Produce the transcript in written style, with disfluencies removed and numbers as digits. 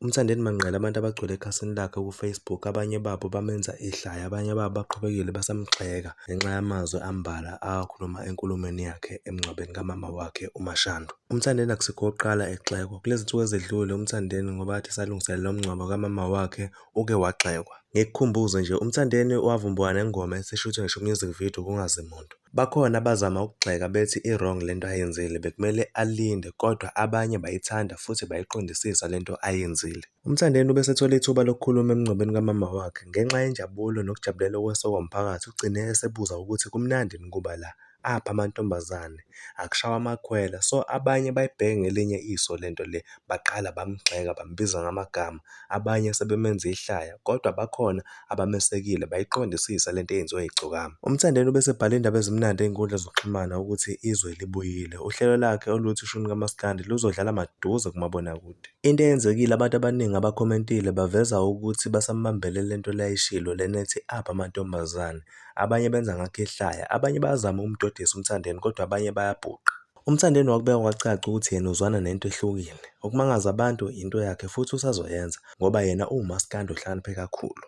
UMthandeni Manqele abantu abagcwele ekhasini lakhe ku-Facebook, abanye babo bamenza ihlaya, abanye babo baqhubekile basamgxeka ngenxa yamazwi ambalwa awakhuluma enkulumweni yakhe emngcwabeni kamama wakhe uMashando. UMthandeni akusikho okokuqala egxekwa. Kulezi zinsuku ezedlule uMthandeni ngoba athi salungiselela umngcwabo kamama wakhe uke wagxekwa. Ngikukhumbuze nje, uMthandeni wavumbukana nengoma esishuthe ngisho music video kungazi muntu. Bakhona abazama ukugxeka bethi i-wrong lento ayenzile, bekumele alinde, kodwa abanye bayithanda futhi bayiqondisisa lento ayenzile. UMthandeni ubesethola ithuba lokukhuluma emngcwabeni kamama wakhe. Ngenxa yenjabulo nokujabulela ukwesokwa umphakathi, ugcine esebuza ukuthi kumnandi ukuba la, apha amantombazane, akushawa amakhwela. So abanye bayibheke ngelinye iso lento le, baqala bamgxeka, bambiza ngamagama, abanye sebemenza ihlaya, kodwa bakhona abamesekile bayiqondisisa lento eyenziwe Igcokama. UMthandeni ubesebhale indaba ezimnandi ey'nkundla zokuxhumana ukuthi izwe libuyile. Uhlelo lakhe oluthi ushuni kamaskandi luzodlala maduze kumabonakude. Into eyenzekile, abantu abaningi abakhomentile baveza ukuthi basambambele lento le ayishilo lena ethi apha amantombazane. Abanye benza ngakho ihlaya, abanye bayazama ukumdodisa uMthandeni, kodwa abanye bayabhuqa. UMthandeni wakubeka kwacaca ukuthi yena uzwana nento ehlukile. Ukumangaza abantu into yakhe futhi usazoyenza ngoba yena uwumaskandi ohlakaniphe kakhulu.